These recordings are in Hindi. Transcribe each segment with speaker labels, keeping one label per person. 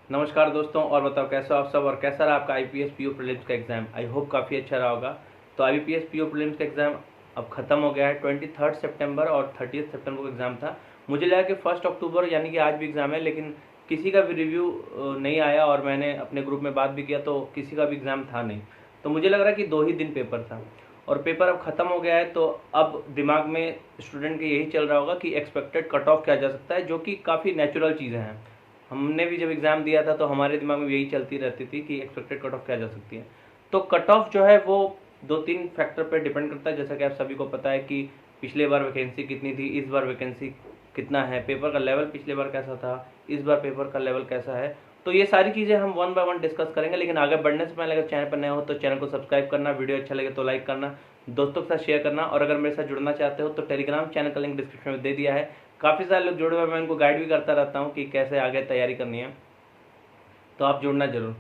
Speaker 1: नमस्कार दोस्तों, और बताओ कैसे हो आप सब और कैसा रहा आपका आईपीएस पीओ प्रीलिम्स का एग्ज़ाम। आई होप काफ़ी अच्छा रहा होगा। तो आईपीएस पीओ प्रीलिम्स का एग्ज़ाम अब ख़त्म हो गया है। 23 सितंबर और 30 सितंबर को एग्ज़ाम था। मुझे लगा कि 1 अक्टूबर यानी कि आज भी एग्ज़ाम है, लेकिन किसी का भी रिव्यू नहीं आया और मैंने अपने ग्रुप में बात भी किया तो किसी का भी एग्ज़ाम था नहीं। तो मुझे लग रहा है कि 2 ही दिन पेपर था और पेपर अब ख़त्म हो गया है। तो अब दिमाग में स्टूडेंट के यही चल रहा होगा कि एक्सपेक्टेड कट ऑफ क्या जा सकता है, जो कि काफ़ी नेचुरल चीज़ें हैं। हमने भी जब एग्ज़ाम दिया था तो हमारे दिमाग में यही चलती रहती थी कि एक्सपेक्टेड कट ऑफ क्या जा सकती है। तो कट ऑफ जो है वो 2-3 फैक्टर पर डिपेंड करता है। जैसा कि आप सभी को पता है कि पिछले बार वैकेंसी कितनी थी, इस बार वैकेंसी कितना है, पेपर का लेवल पिछले बार कैसा था, इस बार पेपर का लेवल कैसा है। तो ये सारी चीज़ें हम वन बाय वन डिस्कस करेंगे। लेकिन आगे बढ़ने से पहले अगर चैनल पर नए हो तो चैनल को सब्सक्राइब करना, वीडियो अच्छा लगे तो लाइक करना, दोस्तों के साथ शेयर करना, और अगर मेरे साथ जुड़ना चाहते हो तो टेलीग्राम चैनल का लिंक डिस्क्रिप्शन में दे दिया है। काफ़ी सारे लोग जुड़े हुए हैं, मैं उनको गाइड भी करता रहता हूँ कि कैसे आगे तैयारी करनी है, तो आप जुड़ना जरूर।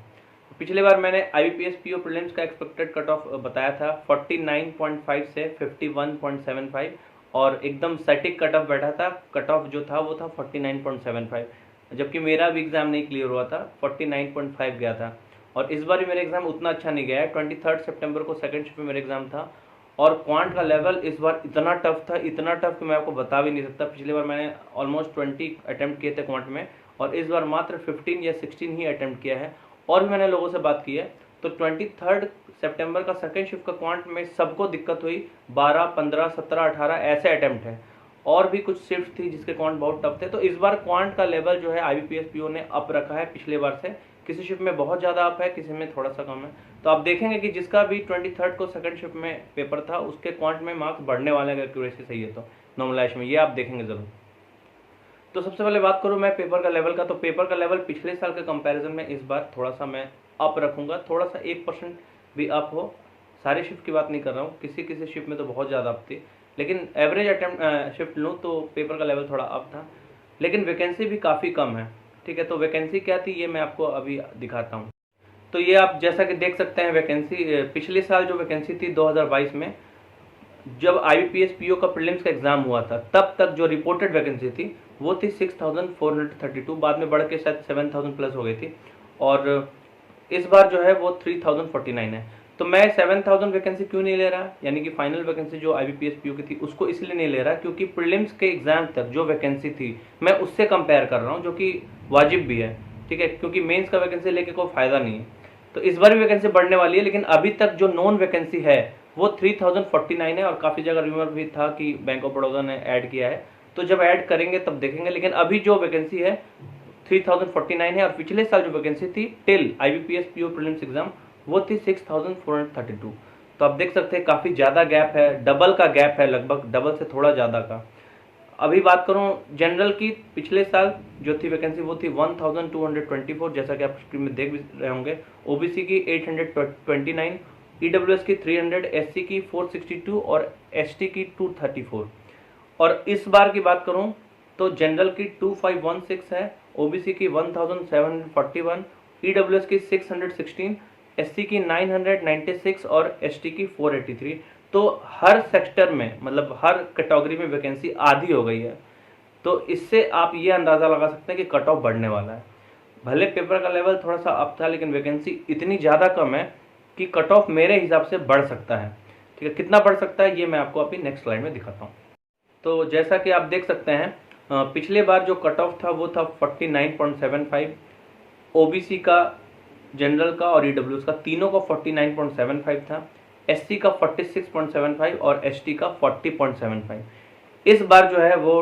Speaker 1: पिछले बार मैंने आईबीपीएस पीओ प्रीलिम्स का एक्सपेक्टेड कट ऑफ बताया था 49.5 से 51.75, और एकदम सटीक कट ऑफ बैठा था। कट ऑफ जो था वो था 49.75, जबकि मेरा भी एग्ज़ाम नहीं क्लियर हुआ था, 49.5 गया था। और इस बार भी मेरा एग्ज़ाम उतना अच्छा नहीं गया है। 23 सितंबर को सेकंड शिफ्ट में मेरा एग्ज़ाम था, और क्वांट का लेवल इस बार इतना टफ था, इतना टफ कि मैं आपको बता भी नहीं सकता। पिछली बार मैंने ऑलमोस्ट 20 अटैम्प्ट किए थे क्वांट में, और इस बार मात्र 15 या 16 ही अटैम्प्ट किया है। और भी मैंने लोगों से बात की है, तो 23 सितंबर का सेकेंड शिफ्ट का क्वांट में सबको दिक्कत हुई। 12, 15, 17, 18 ऐसे अटैम्प्ट है, और भी कुछ शिफ्ट थी जिसके क्वांट बहुत टफ थे। तो इस बार क्वांट का लेवल जो है आईबीपीएस पीओ ने अप रखा है पिछले बार से। किसी शिफ्ट में बहुत ज़्यादा अप है, किसी में थोड़ा सा कम है। तो आप देखेंगे कि जिसका भी 23 को सेकंड शिफ्ट में पेपर था उसके क्वांट में मार्क्स बढ़ने वाले हैं, अगर एक्यूरेसी सही है तो नॉर्मलाइजेशन में, ये आप देखेंगे ज़रूर। तो सबसे पहले बात करूं मैं पेपर का लेवल का, तो पेपर का लेवल पिछले साल के कंपैरिजन में इस बार थोड़ा सा मैं अप रखूंगा, थोड़ा सा 1% भी अप हो। सारी शिफ्ट की बात नहीं कर रहा हूँ, किसी किसी शिफ्ट में तो बहुत ज़्यादा अप थी, लेकिन एवरेज अटेम्प्ट शिफ्ट लूँ तो पेपर का लेवल थोड़ा अप था। लेकिन वैकेंसी भी काफ़ी कम है, ठीक है। तो वैकेंसी क्या थी ये मैं आपको अभी दिखाता हूँ। तो ये आप जैसा कि देख सकते हैं, वैकेंसी पिछले साल जो वैकेंसी थी 2022 में, जब आईबीपीएस पीओ का प्रीलिम्स का एग्जाम हुआ था, तब तक जो रिपोर्टेड वैकेंसी थी वो थी 6432, बाद में बढ़ के शायद 7000 प्लस हो गई थी, और इस बार जो है वो 3049 है। तो मैं 7000 वैकेंसी क्यों नहीं ले रहा, यानी कि फाइनल वैकेंसी जो आईबीपीएस पीओ की थी उसको इसलिए नहीं ले रहा क्योंकि प्रीलिम्स के एग्जाम तक जो वैकेंसी थी मैं उससे कंपेयर कर रहा हूँ, जो कि वाजिब भी है, ठीक है, क्योंकि मेंस का वैकेंसी लेके कोई फायदा नहीं है। तो इस बार भी वैकेंसी बढ़ने वाली है, लेकिन अभी तक जो नॉन वैकेंसी है वो 3049 है, और काफ़ी जगह रूमर भी था कि बैंक ऑफ बड़ौदा ने ऐड किया है, तो जब ऐड करेंगे तब देखेंगे। लेकिन अभी जो वैकेंसी है 3049 है, और पिछले साल जो वैकेंसी थी till IBPS PO prelims exam वो थी 6432। तो आप देख सकते हैं काफ़ी ज़्यादा गैप है, डबल का गैप है, लगभग डबल से थोड़ा ज़्यादा का। अभी बात करूं जनरल की, पिछले साल जो थी वैकेंसी वो थी 1224, जैसा कि आप स्क्रीन में देख भी रहे होंगे। ओबीसी की 829, ईडब्ल्यूएस की 300, एससी की 462 और एसटी की 234। और इस बार की बात करूं तो जनरल की 2516 है, ओबीसी की 1741, ईडब्ल्यूएस की 616, एससी की 996 और एसटी की 483। तो हर सेक्टर में, मतलब हर कैटेगरी में वैकेंसी आधी हो गई है। तो इससे आप ये अंदाज़ा लगा सकते हैं कि कट ऑफ बढ़ने वाला है। भले पेपर का लेवल थोड़ा सा अप था, लेकिन वैकेंसी इतनी ज़्यादा कम है कि कट ऑफ मेरे हिसाब से बढ़ सकता है, ठीक है। कितना बढ़ सकता है ये मैं आपको अभी नेक्स्ट स्लाइड में दिखाता हूँ। तो जैसा कि आप देख सकते हैं, पिछले बार जो कट ऑफ था वो था 49.75, ओबीसी का, जनरल का और ईडब्ल्यूएस का तीनों का 49.75 था, एससी का 46.75 और एसटी का 40.75। इस बार जो है वो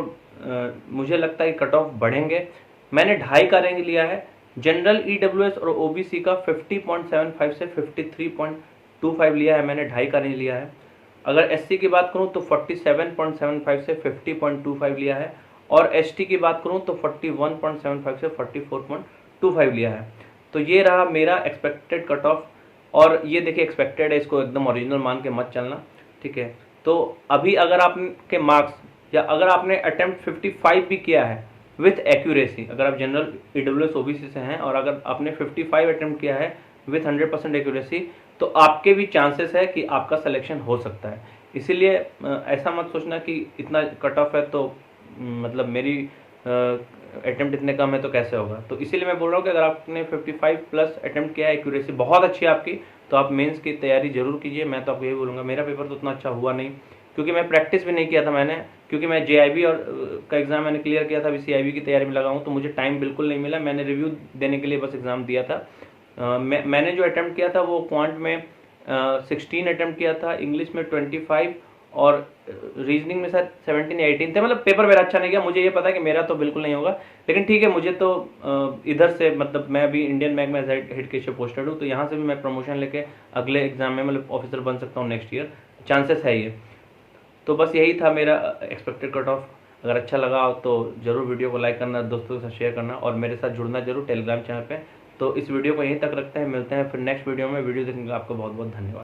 Speaker 1: मुझे लगता है कट ऑफ बढ़ेंगे। मैंने 2.5 का रेंज लिया है। जनरल, ईडब्ल्यूएस और ओबीसी का 50.75 से 53.25 लिया है, मैंने 2.5 का रेंज लिया है। अगर एससी की बात करूं तो 47.75 से 50.25 लिया है, और एसटी की बात करूं तो 41.75 से 44.25 लिया है। तो ये रहा मेरा एक्सपेक्टेड कट ऑफ। और ये देखिए एक्सपेक्टेड है, इसको एकदम ओरिजिनल मान के मत चलना, ठीक है। तो अभी अगर आपके मार्क्स, या अगर आपने अटेम्प्ट 55 भी किया है विथ एक्यूरेसी, अगर आप जनरल, ईडब्ल्यूएस, ओबीसी से हैं और अगर आपने 55 अटेम्प्ट किया है विथ 100% एक्यूरेसी, तो आपके भी चांसेस है कि आपका सिलेक्शन हो सकता है। इसीलिए ऐसा मत सोचना कि इतना कट ऑफ है तो मतलब मेरी अटेम्प्ट इतने कम है तो कैसे होगा। तो इसीलिए मैं बोल रहा हूँ कि अगर आपने 55 प्लस अटेम्प्ट किया है, एक्यूरेसी बहुत अच्छी है आपकी, तो आप मेंस की तैयारी जरूर कीजिए। मैं तो आपको यही बोलूँगा, मेरा पेपर तो उतना अच्छा हुआ नहीं क्योंकि मैं प्रैक्टिस भी नहीं किया था मैंने, क्योंकि मैं JIB और का एग्ज़ाम मैंने क्लियर किया था, अभी CIB की तैयारी में लगा हूँ, तो मुझे टाइम बिल्कुल नहीं मिला। मैंने रिव्यू देने के लिए बस एग्ज़ाम दिया था। मैंने जो अटैम्प्ट किया था वो क्वांट में 16 अटैम्प्ट किया था, इंग्लिश में 25 और रीजनिंग में शायद 17 या 18 थे। मतलब पेपर मेरा अच्छा नहीं गया, मुझे ये पता है कि मेरा तो बिल्कुल नहीं होगा, लेकिन ठीक है, मुझे तो इधर से मतलब मैं अभी इंडियन बैंक में हेड कैशियर पोस्टेड हूँ, तो यहाँ से भी मैं प्रमोशन लेके अगले एग्जाम में मतलब ऑफिसर बन सकता हूँ नेक्स्ट ईयर, चांसेस है ये। तो बस यही था मेरा एक्सपेक्टेड कट ऑफ। अगर अच्छा लगा हो तो ज़रूर वीडियो को लाइक करना, दोस्तों के साथ शेयर करना और मेरे साथ जुड़ना जरूर टेलीग्राम चैनल पे। तो इस वीडियो को यहीं तक रखते हैं, मिलते हैं फिर नेक्स्ट वीडियो में। वीडियो देखने का आपका बहुत बहुत धन्यवाद।